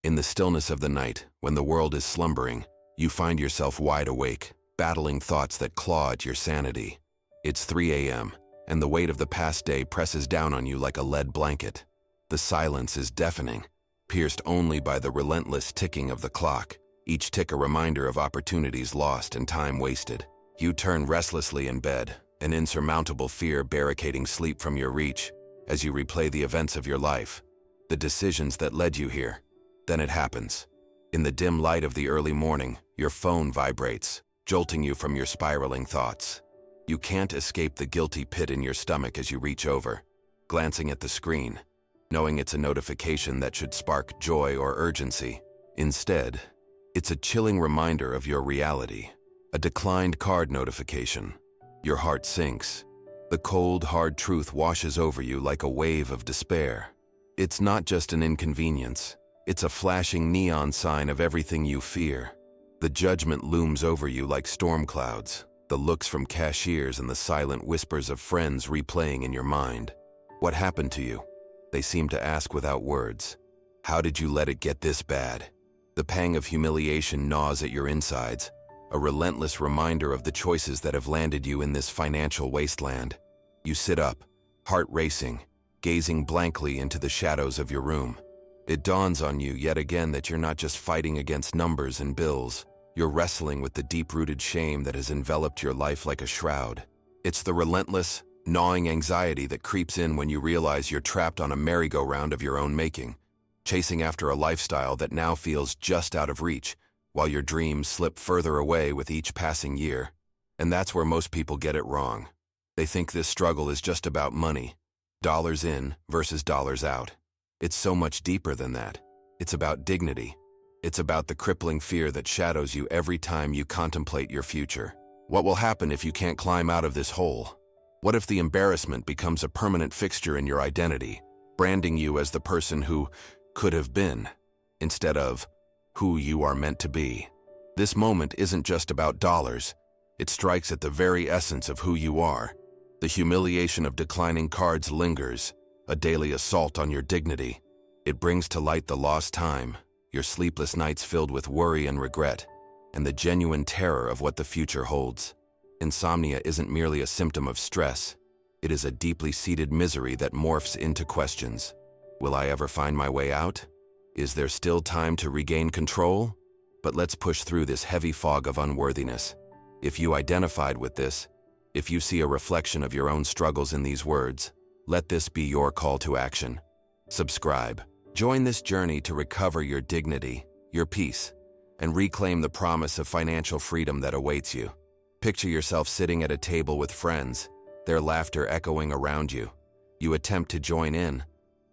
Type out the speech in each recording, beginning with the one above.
In the stillness of the night, when the world is slumbering, you find yourself wide awake, battling thoughts that claw at your sanity. It's 3 a.m., and the weight of the past day presses down on you like a lead blanket. The silence is deafening, pierced only by the relentless ticking of the clock, each tick a reminder of opportunities lost and time wasted. You turn restlessly in bed, an insurmountable fear barricading sleep from your reach, as you replay the events of your life, the decisions that led you here. Then it happens. In the dim light of the early morning, your phone vibrates, jolting you from your spiraling thoughts. You can't escape the guilty pit in your stomach as you reach over, glancing at the screen, knowing it's a notification that should spark joy or urgency. Instead, it's a chilling reminder of your reality, a declined card notification. Your heart sinks. The cold, hard truth washes over you like a wave of despair. It's not just an inconvenience. It's a flashing neon sign of everything you fear. The judgment looms over you like storm clouds, the looks from cashiers and the silent whispers of friends replaying in your mind. What happened to you? They seem to ask without words. How did you let it get this bad? The pang of humiliation gnaws at your insides, a relentless reminder of the choices that have landed you in this financial wasteland. You sit up, heart racing, gazing blankly into the shadows of your room. It dawns on you yet again that you're not just fighting against numbers and bills. You're wrestling with the deep-rooted shame that has enveloped your life like a shroud. It's the relentless, gnawing anxiety that creeps in when you realize you're trapped on a merry-go-round of your own making, chasing after a lifestyle that now feels just out of reach, while your dreams slip further away with each passing year. And that's where most people get it wrong. They think this struggle is just about money, dollars in versus dollars out. It's so much deeper than that. It's about dignity. It's about the crippling fear that shadows you every time you contemplate your future. What will happen if you can't climb out of this hole? What if the embarrassment becomes a permanent fixture in your identity, branding you as the person who could have been, instead of who you are meant to be? This moment isn't just about dollars. It strikes at the very essence of who you are. The humiliation of declining cards lingers, a daily assault on your dignity. It brings to light the lost time, your sleepless nights filled with worry and regret, and the genuine terror of what the future holds. Insomnia isn't merely a symptom of stress. It is a deeply seated misery that morphs into questions. Will I ever find my way out? Is there still time to regain control? But let's push through this heavy fog of unworthiness. If you identified with this, if you see a reflection of your own struggles in these words, let this be your call to action. Subscribe. Join this journey to recover your dignity, your peace, and reclaim the promise of financial freedom that awaits you. Picture yourself sitting at a table with friends, their laughter echoing around you. You attempt to join in,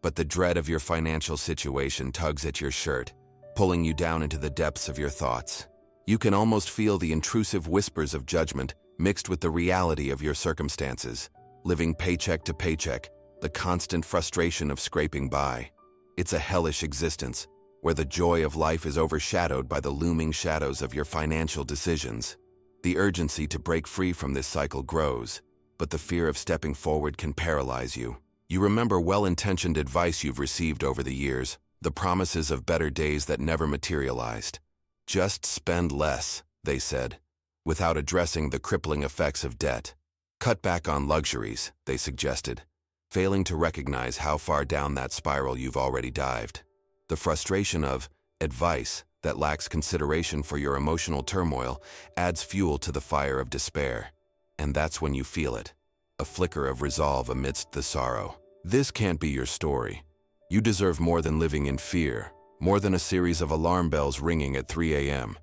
but the dread of your financial situation tugs at your shirt, pulling you down into the depths of your thoughts. You can almost feel the intrusive whispers of judgment mixed with the reality of your circumstances, living paycheck to paycheck, the constant frustration of scraping by. It's a hellish existence, where the joy of life is overshadowed by the looming shadows of your financial decisions. The urgency to break free from this cycle grows, but the fear of stepping forward can paralyze you. You remember well-intentioned advice you've received over the years, the promises of better days that never materialized. Just spend less, they said, without addressing the crippling effects of debt. Cut back on luxuries, they suggested, failing to recognize how far down that spiral you've already dived. The frustration of advice that lacks consideration for your emotional turmoil adds fuel to the fire of despair. And that's when you feel it, a flicker of resolve amidst the sorrow. This can't be your story. You deserve more than living in fear, more than a series of alarm bells ringing at 3 a.m.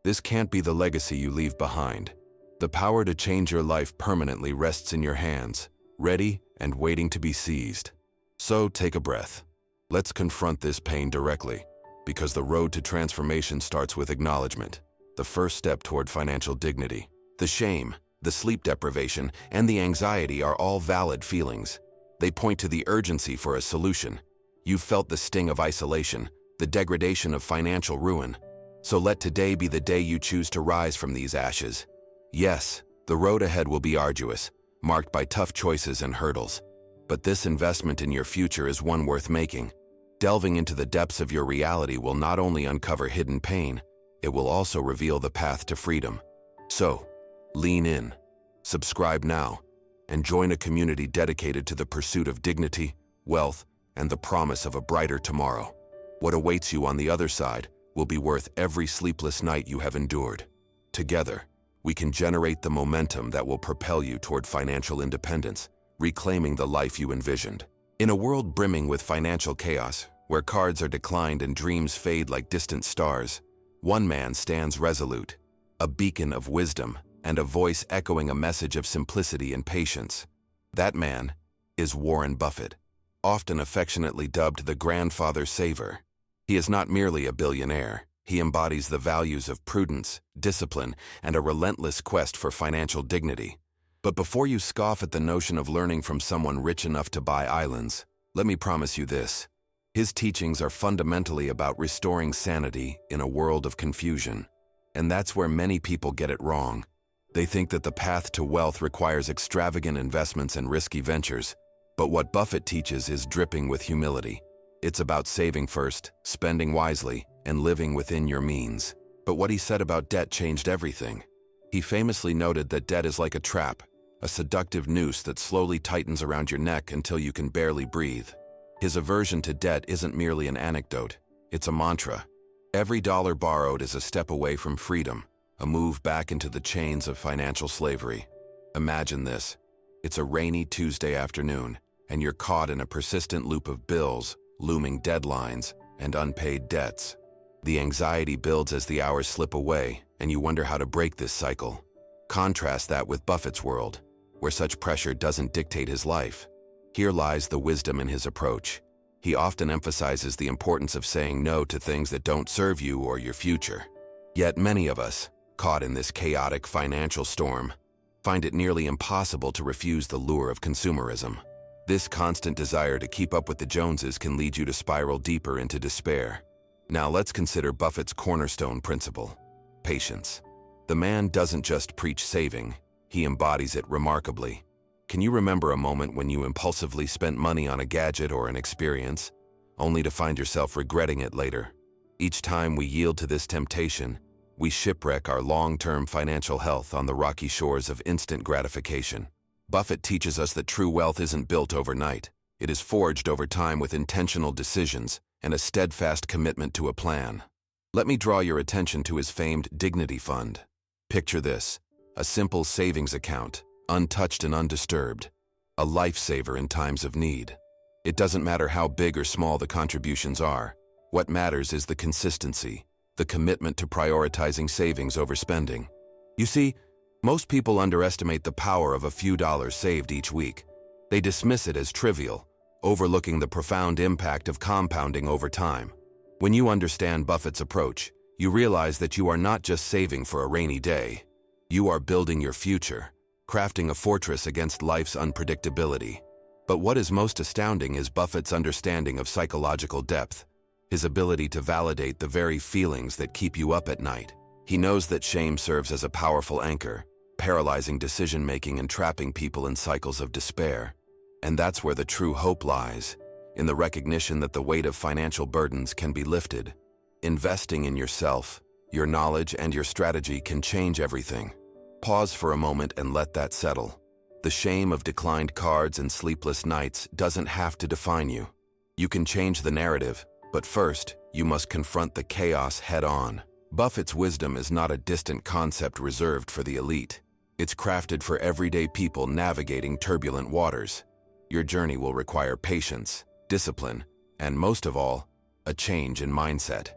This can't be the legacy you leave behind. The power to change your life permanently rests in your hands, ready and waiting to be seized. So take a breath. Let's confront this pain directly, because the road to transformation starts with acknowledgement, the first step toward financial dignity. The shame, the sleep deprivation, and the anxiety are all valid feelings. They point to the urgency for a solution. You've felt the sting of isolation, the degradation of financial ruin. So let today be the day you choose to rise from these ashes. Yes, the road ahead will be arduous, marked by tough choices and hurdles. But this investment in your future is one worth making. Delving into the depths of your reality will not only uncover hidden pain, it will also reveal the path to freedom. So, lean in, subscribe now, and join a community dedicated to the pursuit of dignity, wealth, and the promise of a brighter tomorrow. What awaits you on the other side will be worth every sleepless night you have endured. Together, we can generate the momentum that will propel you toward financial independence, reclaiming the life you envisioned. In a world brimming with financial chaos, where cards are declined and dreams fade like distant stars, one man stands resolute, a beacon of wisdom and a voice echoing a message of simplicity and patience. That man is Warren Buffett, often affectionately dubbed the grandfather saver. He is not merely a billionaire. He embodies the values of prudence, discipline, and a relentless quest for financial dignity. But before you scoff at the notion of learning from someone rich enough to buy islands, let me promise you this. His teachings are fundamentally about restoring sanity in a world of confusion. And that's where many people get it wrong. They think that the path to wealth requires extravagant investments and risky ventures. But what Buffett teaches is dripping with humility. It's about saving first, spending wisely, and living within your means. But what he said about debt changed everything. He famously noted that debt is like a trap, a seductive noose that slowly tightens around your neck until you can barely breathe. His aversion to debt isn't merely an anecdote, it's a mantra. Every dollar borrowed is a step away from freedom, a move back into the chains of financial slavery. Imagine this. It's a rainy Tuesday afternoon, and you're caught in a persistent loop of bills, looming deadlines, and unpaid debts. The anxiety builds as the hours slip away, and you wonder how to break this cycle. Contrast that with Buffett's world, where such pressure doesn't dictate his life. Here lies the wisdom in his approach. He often emphasizes the importance of saying no to things that don't serve you or your future. Yet many of us, caught in this chaotic financial storm, find it nearly impossible to refuse the lure of consumerism. This constant desire to keep up with the Joneses can lead you to spiral deeper into despair. Now let's consider Buffett's cornerstone principle: patience. The man doesn't just preach saving, he embodies it remarkably. Can you remember a moment when you impulsively spent money on a gadget or an experience, only to find yourself regretting it later? Each time we yield to this temptation, we shipwreck our long-term financial health on the rocky shores of instant gratification. Buffett teaches us that true wealth isn't built overnight. It is forged over time with intentional decisions and a steadfast commitment to a plan. Let me draw your attention to his famed Dignity Fund. Picture this: a simple savings account, untouched and undisturbed, a lifesaver in times of need. It doesn't matter how big or small the contributions are. What matters is the consistency, the commitment to prioritizing savings over spending. You see, most people underestimate the power of a few dollars saved each week. They dismiss it as trivial, overlooking the profound impact of compounding over time. When you understand Buffett's approach, you realize that you are not just saving for a rainy day. You are building your future, crafting a fortress against life's unpredictability. But what is most astounding is Buffett's understanding of psychological depth, his ability to validate the very feelings that keep you up at night. He knows that shame serves as a powerful anchor, paralyzing decision-making and trapping people in cycles of despair. And that's where the true hope lies, in the recognition that the weight of financial burdens can be lifted. Investing in yourself, your knowledge, and your strategy can change everything. Pause for a moment and let that settle. The shame of declined cards and sleepless nights doesn't have to define you. You can change the narrative, but first, you must confront the chaos head-on. Buffett's wisdom is not a distant concept reserved for the elite. It's crafted for everyday people navigating turbulent waters. Your journey will require patience, discipline, and most of all, a change in mindset.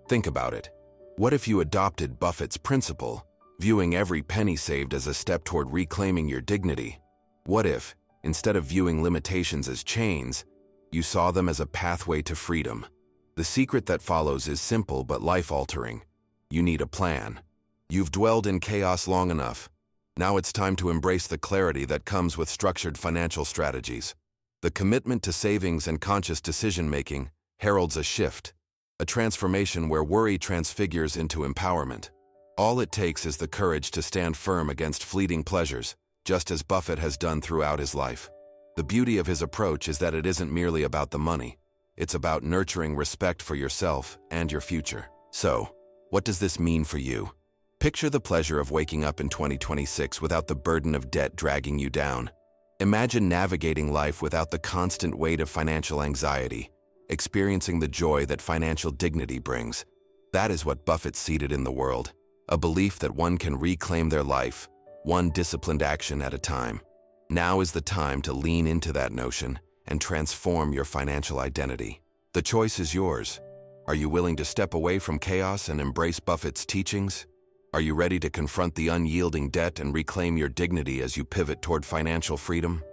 Think about it. What if you adopted Buffett's principle, viewing every penny saved as a step toward reclaiming your dignity? What if, instead of viewing limitations as chains, you saw them as a pathway to freedom? The secret that follows is simple but life-altering. You need a plan. You've dwelled in chaos long enough. Now it's time to embrace the clarity that comes with structured financial strategies. The commitment to savings and conscious decision-making heralds a shift, a transformation where worry transfigures into empowerment. All it takes is the courage to stand firm against fleeting pleasures, just as Buffett has done throughout his life. The beauty of his approach is that it isn't merely about the money. It's about nurturing respect for yourself and your future. So, what does this mean for you? Picture the pleasure of waking up in 2026 without the burden of debt dragging you down. Imagine navigating life without the constant weight of financial anxiety, experiencing the joy that financial dignity brings. That is what Buffett seeded in the world, a belief that one can reclaim their life, one disciplined action at a time. Now is the time to lean into that notion and transform your financial identity. The choice is yours. Are you willing to step away from chaos and embrace Buffett's teachings? Are you ready to confront the unyielding debt and reclaim your dignity as you pivot toward financial freedom?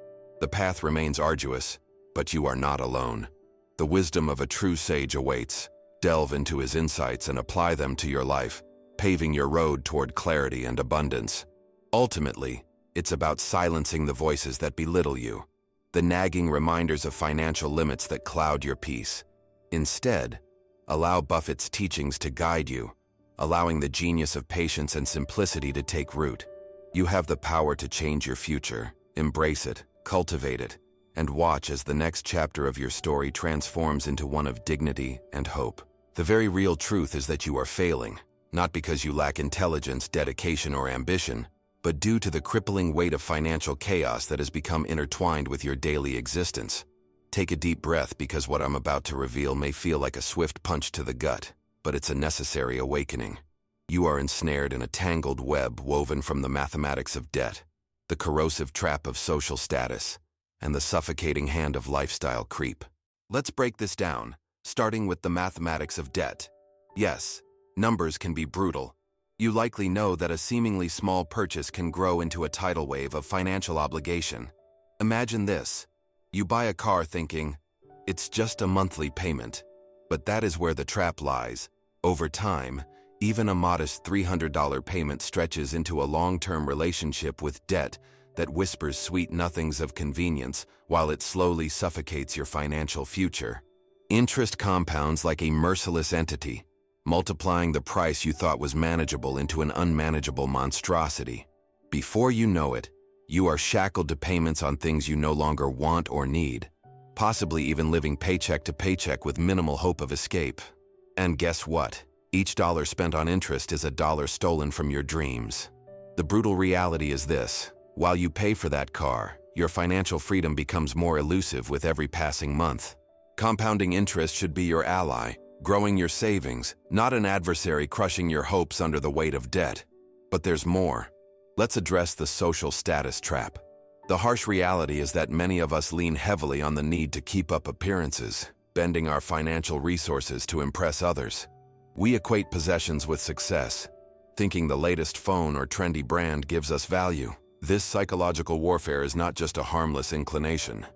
The path remains arduous, but you are not alone. The wisdom of a true sage awaits. Delve into his insights and apply them to your life, paving your road toward clarity and abundance. Ultimately, it's about silencing the voices that belittle you, the nagging reminders of financial limits that cloud your peace. Instead, allow Buffett's teachings to guide you, allowing the genius of patience and simplicity to take root. You have the power to change your future. Embrace it, cultivate it, and watch as the next chapter of your story transforms into one of dignity and hope. The very real truth is that you are failing, not because you lack intelligence, dedication, or ambition, but due to the crippling weight of financial chaos that has become intertwined with your daily existence. Take a deep breath, because what I'm about to reveal may feel like a swift punch to the gut, but it's a necessary awakening. You are ensnared in a tangled web woven from the mathematics of debt, the corrosive trap of social status, and the suffocating hand of lifestyle creep. Let's break this down, starting with the mathematics of debt. Yes, numbers can be brutal. You likely know that a seemingly small purchase can grow into a tidal wave of financial obligation. Imagine this. You buy a car thinking, it's just a monthly payment. But that is where the trap lies. Over time, even a modest $300 payment stretches into a long-term relationship with debt that whispers sweet nothings of convenience while it slowly suffocates your financial future. Interest compounds like a merciless entity, multiplying the price you thought was manageable into an unmanageable monstrosity. Before you know it, you are shackled to payments on things you no longer want or need, possibly even living paycheck to paycheck with minimal hope of escape. And guess what? Each dollar spent on interest is a dollar stolen from your dreams. The brutal reality is this: while you pay for that car, your financial freedom becomes more elusive with every passing month. Compounding interest should be your ally, growing your savings, not an adversary crushing your hopes under the weight of debt. But there's more. Let's address the social status trap. The harsh reality is that many of us lean heavily on the need to keep up appearances, bending our financial resources to impress others. We equate possessions with success, thinking the latest phone or trendy brand gives us value. This psychological warfare is not just a harmless inclination.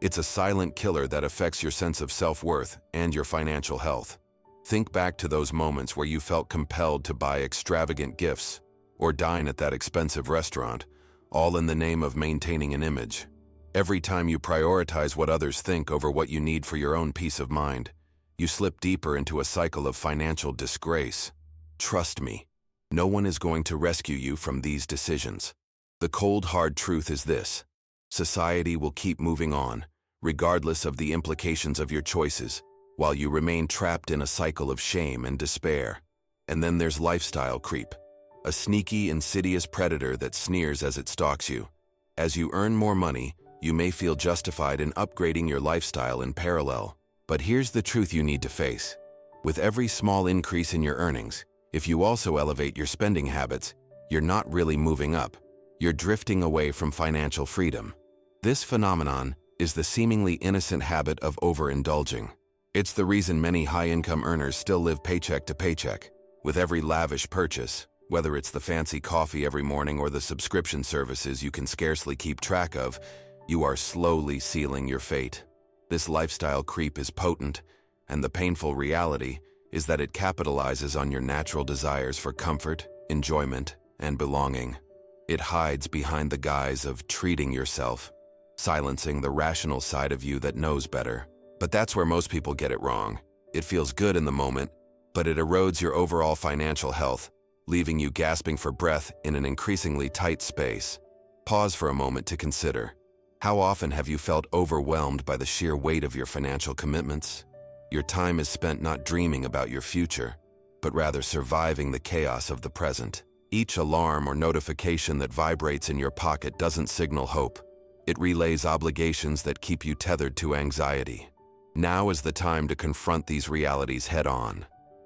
It's a silent killer that affects your sense of self-worth and your financial health. Think back to those moments where you felt compelled to buy extravagant gifts or dine at that expensive restaurant, all in the name of maintaining an image. Every time you prioritize what others think over what you need for your own peace of mind, you slip deeper into a cycle of financial disgrace. Trust me, no one is going to rescue you from these decisions. The cold, hard truth is this: society will keep moving on, regardless of the implications of your choices, while you remain trapped in a cycle of shame and despair. And then there's lifestyle creep, a sneaky, insidious predator that sneers as it stalks you. As you earn more money, you may feel justified in upgrading your lifestyle in parallel. But here's the truth you need to face. With every small increase in your earnings, if you also elevate your spending habits, you're not really moving up. You're drifting away from financial freedom. This phenomenon is the seemingly innocent habit of overindulging. It's the reason many high-income earners still live paycheck to paycheck. With every lavish purchase, whether it's the fancy coffee every morning or the subscription services you can scarcely keep track of, you are slowly sealing your fate. This lifestyle creep is potent, and the painful reality is that it capitalizes on your natural desires for comfort, enjoyment, and belonging. It hides behind the guise of treating yourself, silencing the rational side of you that knows better. But that's where most people get it wrong. It feels good in the moment, but it erodes your overall financial health, leaving you gasping for breath in an increasingly tight space. Pause for a moment to consider. How often have you felt overwhelmed by the sheer weight of your financial commitments? Your time is spent not dreaming about your future, but rather surviving the chaos of the present. Each alarm or notification that vibrates in your pocket doesn't signal hope. It relays obligations that keep you tethered to anxiety. Now is the time to confront these realities head-on.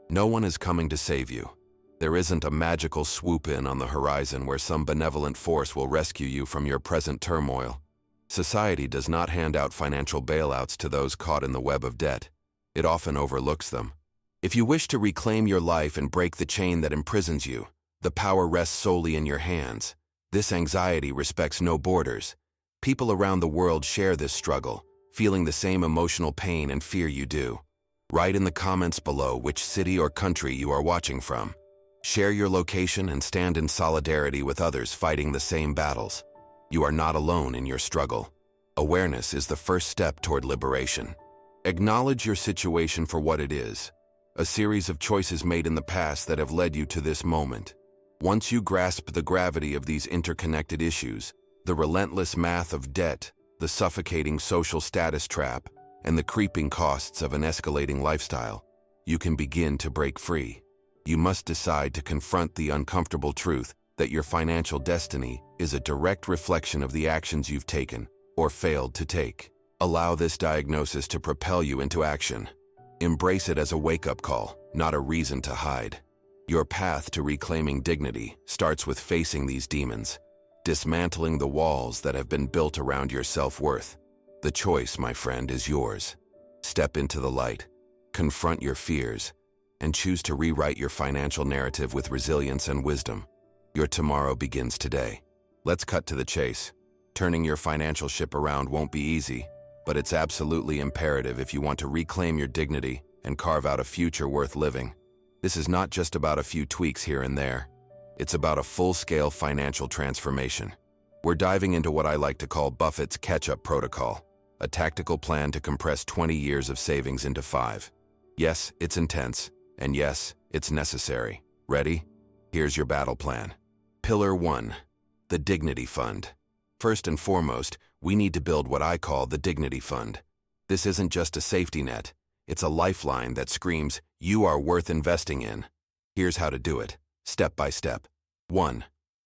No one is coming to save you. There isn't a magical swoop-in on the horizon where some benevolent force will rescue you from your present turmoil. Society does not hand out financial bailouts to those caught in the web of debt. It often overlooks them. If you wish to reclaim your life and break the chain that imprisons you, the power rests solely in your hands. This anxiety respects no borders. People around the world share this struggle, feeling the same emotional pain and fear you do. Write in the comments below which city or country you are watching from. Share your location and stand in solidarity with others fighting the same battles. You are not alone in your struggle. Awareness is the first step toward liberation. Acknowledge your situation for what it is, a series of choices made in the past that have led you to this moment. Once you grasp the gravity of these interconnected issues, the relentless math of debt, the suffocating social status trap, and the creeping costs of an escalating lifestyle, you can begin to break free. You must decide to confront the uncomfortable truth that your financial destiny is a direct reflection of the actions you've taken or failed to take. Allow this diagnosis to propel you into action. Embrace it as a wake-up call, not a reason to hide. Your path to reclaiming dignity starts with facing these demons, dismantling the walls that have been built around your self-worth. The choice, my friend, is yours. Step into the light, confront your fears, and choose to rewrite your financial narrative with resilience and wisdom. Your tomorrow begins today. Let's cut to the chase. Turning your financial ship around won't be easy, but it's absolutely imperative if you want to reclaim your dignity and carve out a future worth living. This is not just about a few tweaks here and there. It's about a full-scale financial transformation. We're diving into what I like to call Buffett's catch-up protocol, a tactical plan to compress 20 years of savings into 5. Yes, it's intense, and yes, it's necessary. Ready? Here's your battle plan. Pillar 1, the Dignity Fund. First and foremost, we need to build what I call the Dignity Fund. This isn't just a safety net. It's a lifeline that screams, you are worth investing in. Here's how to do it, step by step. 1.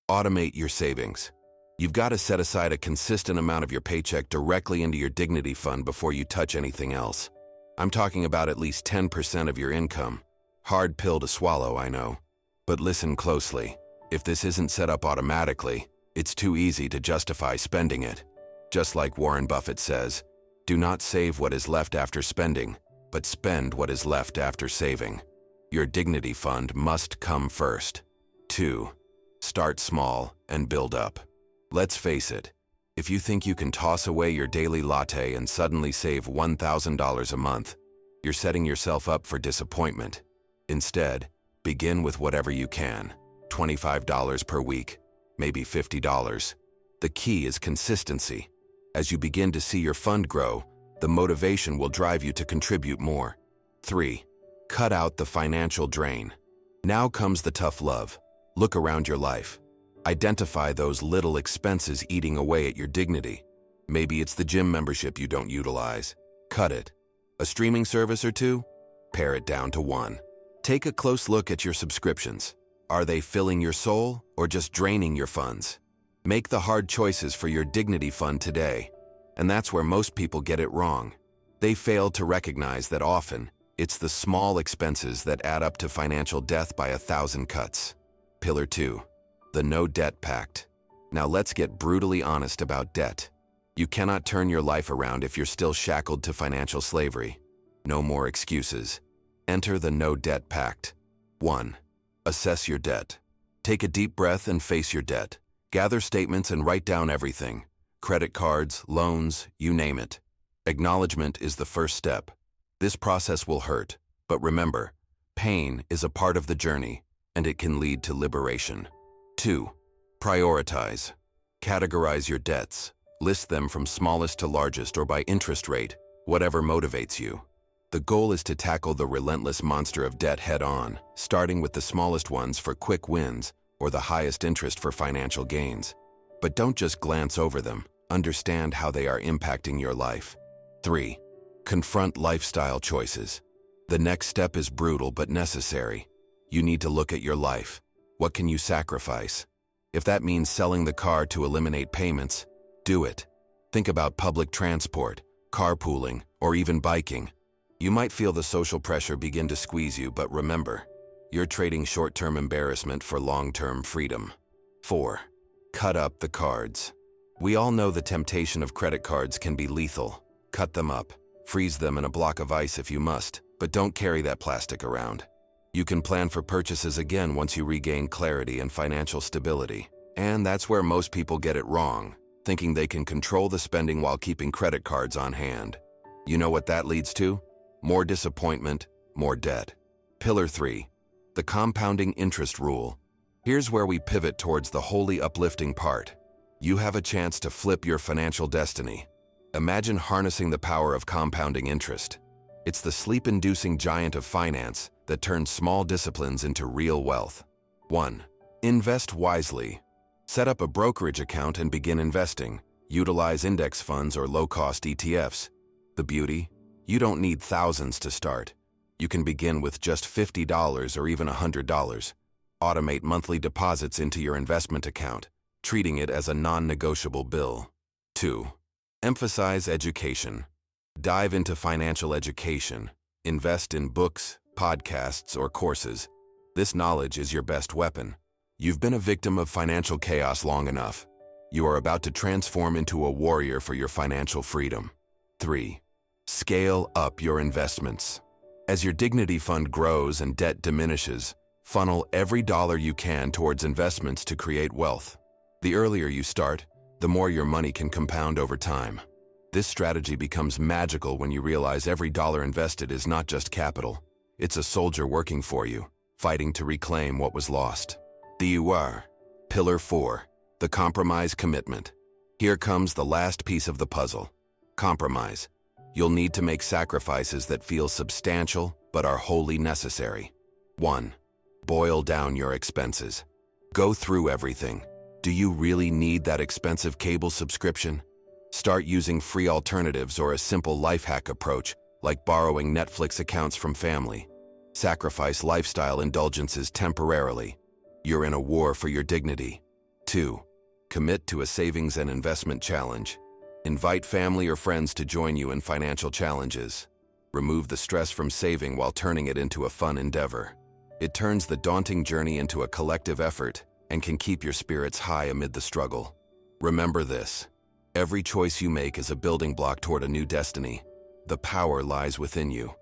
Automate your savings. You've got to set aside a consistent amount of your paycheck directly into your Dignity Fund before you touch anything else. I'm talking about at least 10% of your income. Hard pill to swallow, I know. But listen closely. If this isn't set up automatically, it's too easy to justify spending it. Just like Warren Buffett says, do not save what is left after spending, but spend what is left after saving. Your Dignity Fund must come first. 2. Start small and build up. Let's face it, if you think you can toss away your daily latte and suddenly save $1,000 a month, you're setting yourself up for disappointment. Instead, begin with whatever you can, $25 per week, maybe $50. The key is consistency. As you begin to see your fund grow, the motivation will drive you to contribute more. 3. Cut out the financial drain. Now comes the tough love. Look around your life. Identify those little expenses eating away at your dignity. Maybe it's the gym membership you don't utilize. Cut it. A streaming service or two? Pare it down to 1. Take a close look at your subscriptions. Are they filling your soul or just draining your funds? Make the hard choices for your Dignity Fund today. And that's where most people get it wrong. They fail to recognize that often, it's the small expenses that add up to financial death by 1,000 cuts. Pillar 2, the No Debt Pact. Now let's get brutally honest about debt. You cannot turn your life around if you're still shackled to financial slavery. No more excuses. Enter the No Debt Pact. 1. Assess your debt. Take a deep breath and face your debt. Gather statements and write down everything. Credit cards, loans, you name it. Acknowledgement is the first step. This process will hurt, but remember, pain is a part of the journey, and it can lead to liberation. 2. Prioritize. Categorize your debts. List them from smallest to largest or by interest rate, whatever motivates you. The goal is to tackle the relentless monster of debt head-on, starting with the smallest ones for quick wins or the highest interest for financial gains. But don't just glance over them. Understand how they are impacting your life. 3. Confront lifestyle choices. The next step is brutal but necessary. You need to look at your life. What can you sacrifice? If that means selling the car to eliminate payments, do it. Think about public transport, carpooling, or even biking. You might feel the social pressure begin to squeeze you, but remember, you're trading short-term embarrassment for long-term freedom. 4. Cut up the cards. We all know the temptation of credit cards can be lethal. Cut them up. Freeze them in a block of ice if you must, but don't carry that plastic around. You can plan for purchases again once you regain clarity and financial stability. And that's where most people get it wrong, thinking they can control the spending while keeping credit cards on hand. You know what that leads to? More disappointment, more debt. Pillar 3. The compounding interest rule. Here's where we pivot towards the wholly uplifting part. You have a chance to flip your financial destiny. Imagine harnessing the power of compounding interest. It's the sleep-inducing giant of finance that turns small disciplines into real wealth. 1. Invest wisely. Set up a brokerage account and begin investing. Utilize index funds or low-cost ETFs. The beauty? You don't need thousands to start. You can begin with just $50 or even $100. Automate monthly deposits into your investment account, treating it as a non-negotiable bill. 2. Emphasize education. Dive into financial education. Invest in books, podcasts, or courses. This knowledge is your best weapon. You've been a victim of financial chaos long enough. You are about to transform into a warrior for your financial freedom. 3. Scale up your investments. As your Dignity Fund grows and debt diminishes, funnel every dollar you can towards investments to create wealth. The earlier you start, the more your money can compound over time. This strategy becomes magical when you realize every dollar invested is not just capital. It's a soldier working for you, fighting to reclaim what was lost. DYOR. Pillar 4. The compromise commitment. Here comes the last piece of the puzzle. Compromise. You'll need to make sacrifices that feel substantial but are wholly necessary. 1. Boil down your expenses. Go through everything. Do you really need that expensive cable subscription? Start using free alternatives or a simple life hack approach, like borrowing Netflix accounts from family. Sacrifice lifestyle indulgences temporarily. You're in a war for your dignity. 2. Commit to a savings and investment challenge. Invite family or friends to join you in financial challenges. Remove the stress from saving while turning it into a fun endeavor. It turns the daunting journey into a collective effort and can keep your spirits high amid the struggle. Remember this: every choice you make is a building block toward a new destiny. The power lies within you.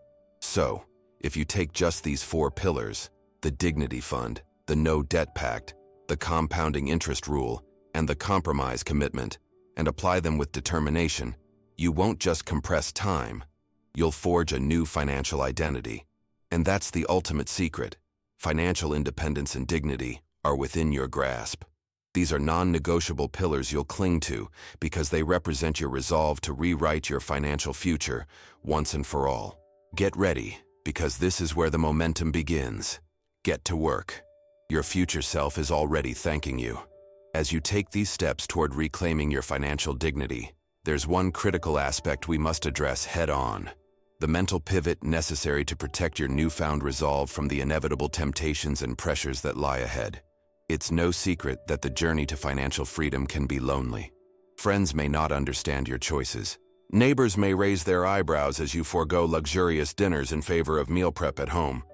So, if you take just these 4 pillars, the Dignity Fund, the No Debt Pact, the compounding interest rule, and the compromise commitment, and apply them with determination, you won't just compress time, you'll forge a new financial identity. And that's the ultimate secret. Financial independence and dignity are within your grasp. These are non-negotiable pillars you'll cling to because they represent your resolve to rewrite your financial future once and for all. Get ready, because this is where the momentum begins. Get to work. Your future self is already thanking you. As you take these steps toward reclaiming your financial dignity, there's one critical aspect we must address head-on: the mental pivot necessary to protect your newfound resolve from the inevitable temptations and pressures that lie ahead. It's no secret that the journey to financial freedom can be lonely. Friends may not understand your choices. Neighbors may raise their eyebrows as you forego luxurious dinners in favor of meal prep at home.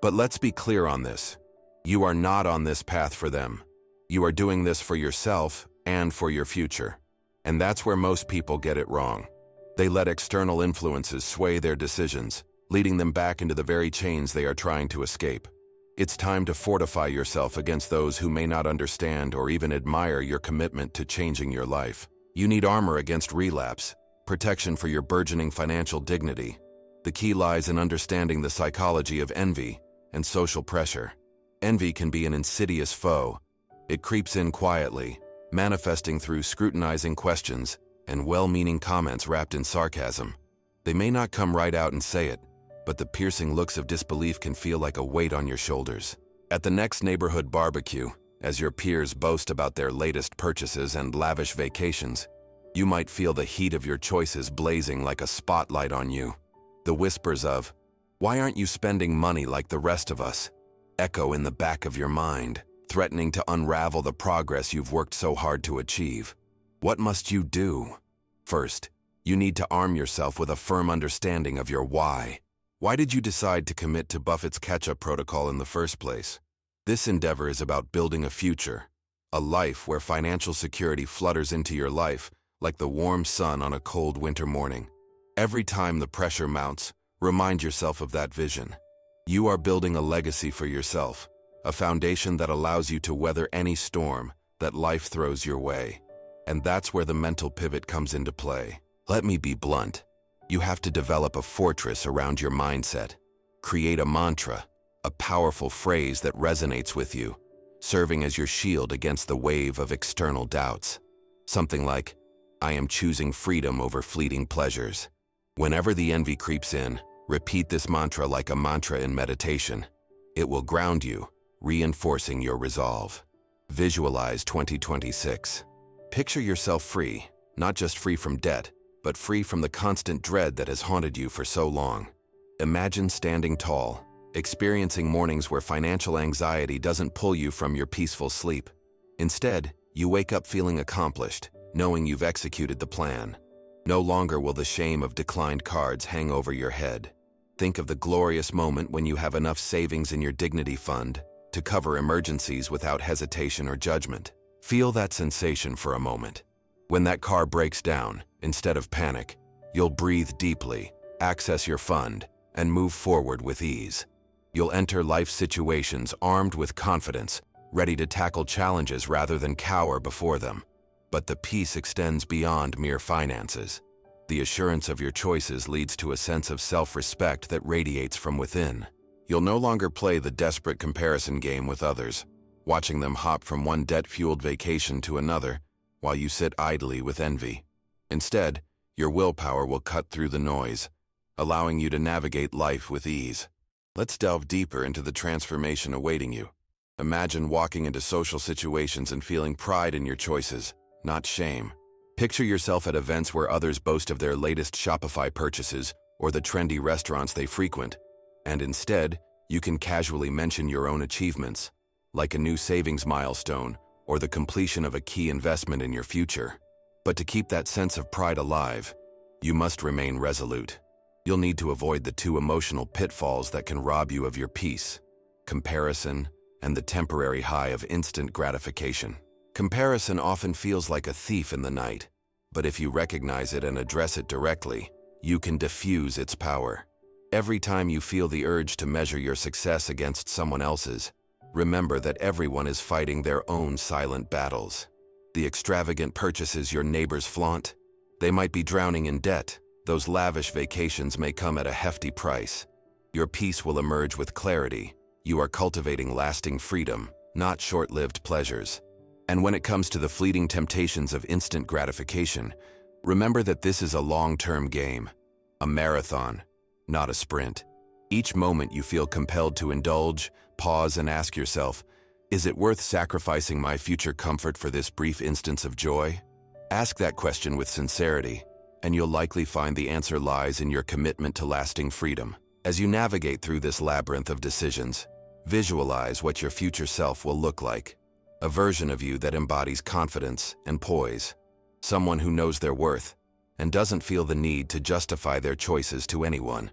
But let's be clear on this. You are not on this path for them. You are doing this for yourself and for your future. And that's where most people get it wrong. They let external influences sway their decisions, leading them back into the very chains they are trying to escape. It's time to fortify yourself against those who may not understand or even admire your commitment to changing your life. You need armor against relapse, protection for your burgeoning financial dignity. The key lies in understanding the psychology of envy and social pressure. Envy can be an insidious foe. It creeps in quietly, manifesting through scrutinizing questions and well-meaning comments wrapped in sarcasm. They may not come right out and say it, but the piercing looks of disbelief can feel like a weight on your shoulders. At the next neighborhood barbecue, as your peers boast about their latest purchases and lavish vacations, you might feel the heat of your choices blazing like a spotlight on you. The whispers of, Why aren't you spending money like the rest of us? Echo in the back of your mind, threatening to unravel the progress you've worked so hard to achieve. What must you do? First, you need to arm yourself with a firm understanding of your why. Why did you decide to commit to Buffett's catch-up protocol in the first place? This endeavor is about building a future, a life where financial security flutters into your life like the warm sun on a cold winter morning. Every time the pressure mounts, remind yourself of that vision. You are building a legacy for yourself, a foundation that allows you to weather any storm that life throws your way. And that's where the mental pivot comes into play. Let me be blunt. You have to develop a fortress around your mindset. Create a mantra, a powerful phrase that resonates with you, serving as your shield against the wave of external doubts. Something like, I am choosing freedom over fleeting pleasures. Whenever the envy creeps in, repeat this mantra like a mantra in meditation. It will ground you, reinforcing your resolve. Visualize 2026. Picture yourself free, not just free from debt, but free from the constant dread that has haunted you for so long. Imagine standing tall, experiencing mornings where financial anxiety doesn't pull you from your peaceful sleep. Instead, you wake up feeling accomplished, knowing you've executed the plan. No longer will the shame of declined cards hang over your head. Think of the glorious moment when you have enough savings in your dignity fund to cover emergencies without hesitation or judgment. Feel that sensation for a moment. When that car breaks down, instead of panic, you'll breathe deeply, access your fund, and move forward with ease. You'll enter life situations armed with confidence, ready to tackle challenges rather than cower before them. But the peace extends beyond mere finances. The assurance of your choices leads to a sense of self-respect that radiates from within. You'll no longer play the desperate comparison game with others, watching them hop from one debt-fueled vacation to another while you sit idly with envy. Instead, your willpower will cut through the noise, allowing you to navigate life with ease. Let's delve deeper into the transformation awaiting you. Imagine walking into social situations and feeling pride in your choices, not shame. Picture yourself at events where others boast of their latest Shopify purchases or the trendy restaurants they frequent, and instead, you can casually mention your own achievements, like a new savings milestone or the completion of a key investment in your future. But to keep that sense of pride alive, you must remain resolute. You'll need to avoid the two emotional pitfalls that can rob you of your peace: comparison and the temporary high of instant gratification. Comparison often feels like a thief in the night, but if you recognize it and address it directly, you can diffuse its power. Every time you feel the urge to measure your success against someone else's, remember that everyone is fighting their own silent battles. The extravagant purchases your neighbors flaunt, they might be drowning in debt. Those lavish vacations may come at a hefty price. Your peace will emerge with clarity. You are cultivating lasting freedom, not short-lived pleasures. And when it comes to the fleeting temptations of instant gratification, remember that this is a long-term game, a marathon, not a sprint. Each moment you feel compelled to indulge, pause and ask yourself, is it worth sacrificing my future comfort for this brief instance of joy? Ask that question with sincerity, and you'll likely find the answer lies in your commitment to lasting freedom. As you navigate through this labyrinth of decisions, visualize what your future self will look like. A version of you that embodies confidence and poise. Someone who knows their worth and doesn't feel the need to justify their choices to anyone.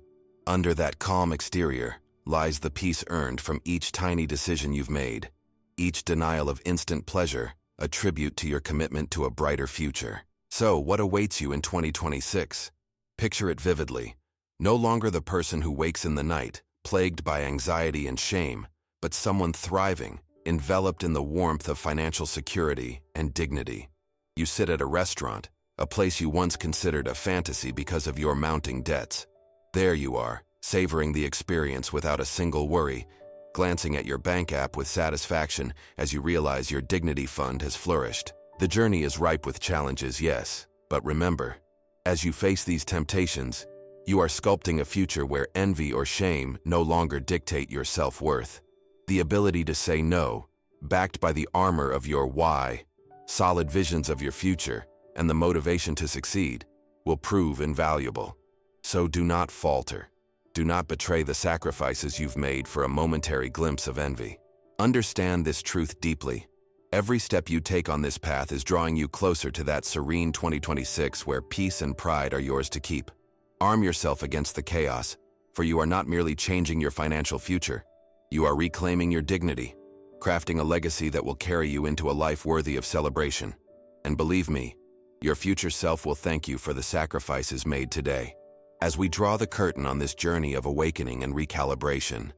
Under that calm exterior lies the peace earned from each tiny decision you've made. Each denial of instant pleasure, a tribute to your commitment to a brighter future. So, what awaits you in 2026? Picture it vividly. No longer the person who wakes in the night, plagued by anxiety and shame, but someone thriving, enveloped in the warmth of financial security and dignity. You sit at a restaurant, a place you once considered a fantasy because of your mounting debts. There you are, savoring the experience without a single worry, glancing at your bank app with satisfaction as you realize your dignity fund has flourished. The journey is ripe with challenges, yes, but remember, as you face these temptations, you are sculpting a future where envy or shame no longer dictate your self-worth. The ability to say no, backed by the armor of your why, solid visions of your future, and the motivation to succeed, will prove invaluable. So do not falter. Do not betray the sacrifices you've made for a momentary glimpse of envy. Understand this truth deeply. Every step you take on this path is drawing you closer to that serene 2026 where peace and pride are yours to keep. Arm yourself against the chaos, for you are not merely changing your financial future. You are reclaiming your dignity, crafting a legacy that will carry you into a life worthy of celebration. And believe me, your future self will thank you for the sacrifices made today. As we draw the curtain on this journey of awakening and recalibration,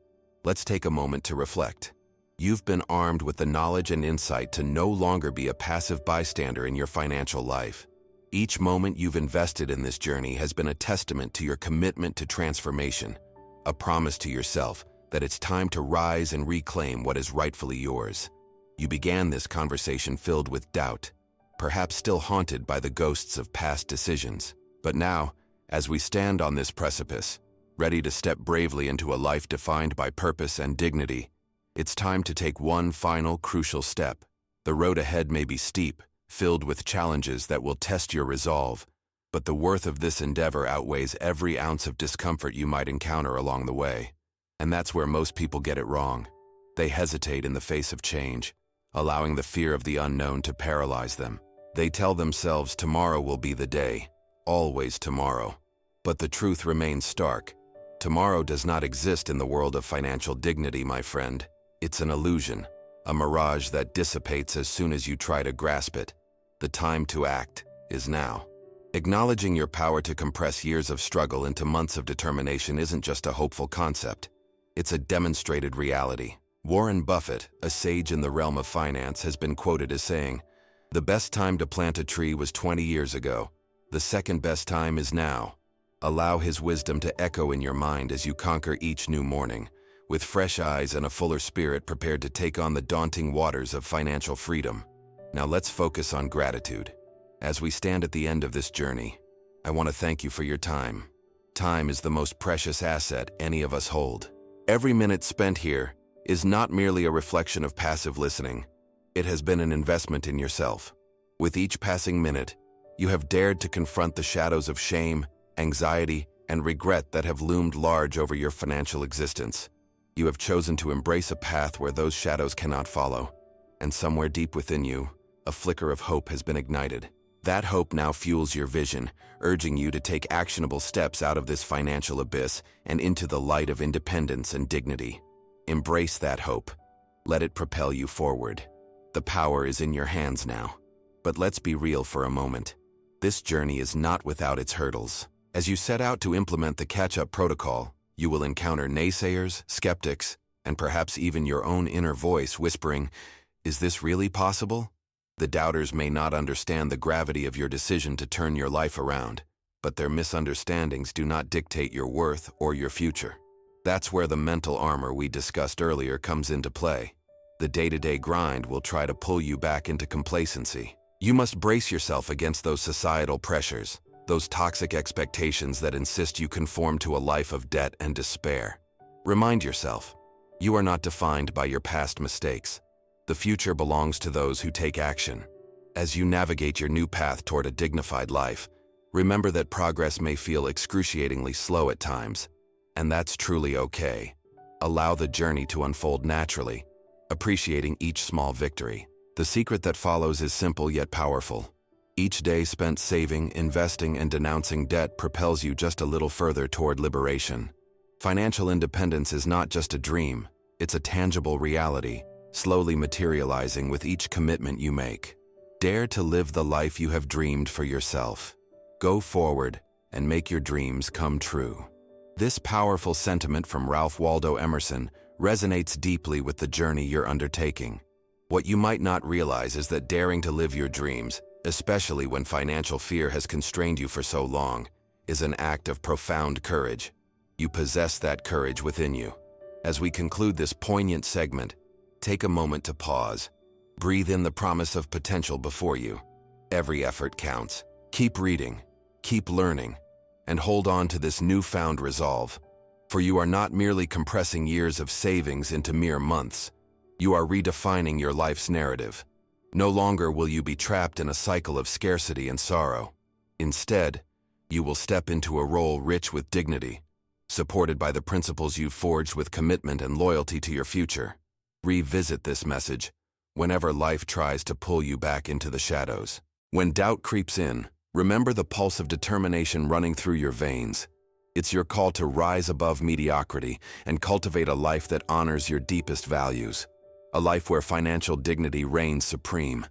let's take a moment to reflect. You've been armed with the knowledge and insight to no longer be a passive bystander in your financial life. Each moment you've invested in this journey has been a testament to your commitment to transformation, a promise to yourself that it's time to rise and reclaim what is rightfully yours. You began this conversation filled with doubt, perhaps still haunted by the ghosts of past decisions. But now, as we stand on this precipice, ready to step bravely into a life defined by purpose and dignity, it's time to take one final crucial step. The road ahead may be steep, filled with challenges that will test your resolve, but the worth of this endeavor outweighs every ounce of discomfort you might encounter along the way. And that's where most people get it wrong. They hesitate in the face of change, allowing the fear of the unknown to paralyze them. They tell themselves tomorrow will be the day, always tomorrow. But the truth remains stark. Tomorrow does not exist in the world of financial dignity, my friend. It's an illusion, a mirage that dissipates as soon as you try to grasp it. The time to act is now. Acknowledging your power to compress years of struggle into months of determination isn't just a hopeful concept. It's a demonstrated reality. Warren Buffett, a sage in the realm of finance, has been quoted as saying, "The best time to plant a tree was 20 years ago. The second best time is now." Allow his wisdom to echo in your mind as you conquer each new morning, with fresh eyes and a fuller spirit prepared to take on the daunting waters of financial freedom. Now let's focus on gratitude. As we stand at the end of this journey, I want to thank you for your time. Time is the most precious asset any of us hold. Every minute spent here is not merely a reflection of passive listening. It has been an investment in yourself. With each passing minute, you have dared to confront the shadows of shame, anxiety, and regret that have loomed large over your financial existence. You have chosen to embrace a path where those shadows cannot follow. And somewhere deep within you, a flicker of hope has been ignited. That hope now fuels your vision, urging you to take actionable steps out of this financial abyss and into the light of independence and dignity. Embrace that hope. Let it propel you forward. The power is in your hands now. But let's be real for a moment. This journey is not without its hurdles. As you set out to implement the catch-up protocol, you will encounter naysayers, skeptics, and perhaps even your own inner voice whispering, "Is this really possible?" The doubters may not understand the gravity of your decision to turn your life around, but their misunderstandings do not dictate your worth or your future. That's where the mental armor we discussed earlier comes into play. The day-to-day grind will try to pull you back into complacency. You must brace yourself against those societal pressures, those toxic expectations that insist you conform to a life of debt and despair. Remind yourself, you are not defined by your past mistakes. The future belongs to those who take action. As you navigate your new path toward a dignified life, remember that progress may feel excruciatingly slow at times, and that's truly okay. Allow the journey to unfold naturally, appreciating each small victory. The secret that follows is simple yet powerful. Each day spent saving, investing, and denouncing debt propels you just a little further toward liberation. Financial independence is not just a dream, it's a tangible reality, slowly materializing with each commitment you make. Dare to live the life you have dreamed for yourself. Go forward and make your dreams come true. This powerful sentiment from Ralph Waldo Emerson resonates deeply with the journey you're undertaking. What you might not realize is that daring to live your dreams, especially when financial fear has constrained you for so long, is an act of profound courage. You possess that courage within you. As we conclude this poignant segment, take a moment to pause. Breathe in the promise of potential before you. Every effort counts. Keep reading, keep learning, and hold on to this newfound resolve. For you are not merely compressing years of savings into mere months. You are redefining your life's narrative. No longer will you be trapped in a cycle of scarcity and sorrow. Instead, you will step into a role rich with dignity, supported by the principles you've forged with commitment and loyalty to your future. Revisit this message whenever life tries to pull you back into the shadows. When doubt creeps in, remember the pulse of determination running through your veins. It's your call to rise above mediocrity and cultivate a life that honors your deepest values. A life where financial dignity reigns supreme.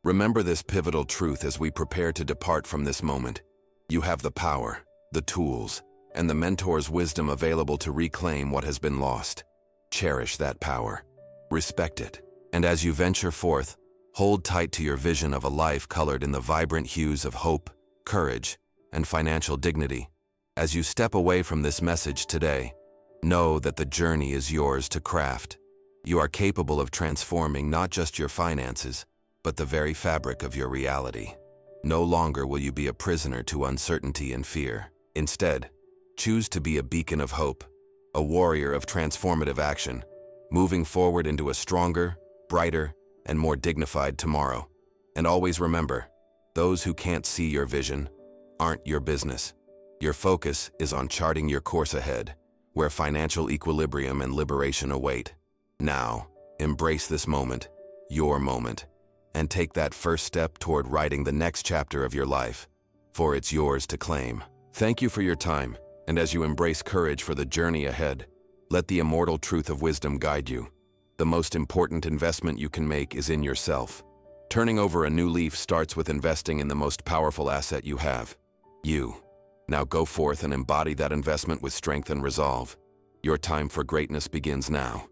Remember this pivotal truth as we prepare to depart from this moment. You have the power, the tools, and the mentor's wisdom available to reclaim what has been lost. Cherish that power. Respect it. And as you venture forth, hold tight to your vision of a life colored in the vibrant hues of hope, courage, and financial dignity. As you step away from this message today, know that the journey is yours to craft. You are capable of transforming not just your finances, but the very fabric of your reality. No longer will you be a prisoner to uncertainty and fear. Instead, choose to be a beacon of hope, a warrior of transformative action, moving forward into a stronger, brighter, and more dignified tomorrow. And always remember, those who can't see your vision aren't your business. Your focus is on charting your course ahead, where financial equilibrium and liberation await. Now, embrace this moment, your moment, and take that first step toward writing the next chapter of your life, for it's yours to claim. Thank you for your time, and as you embrace courage for the journey ahead, let the immortal truth of wisdom guide you. The most important investment you can make is in yourself. Turning over a new leaf starts with investing in the most powerful asset you have, you. Now go forth and embody that investment with strength and resolve. Your time for greatness begins now.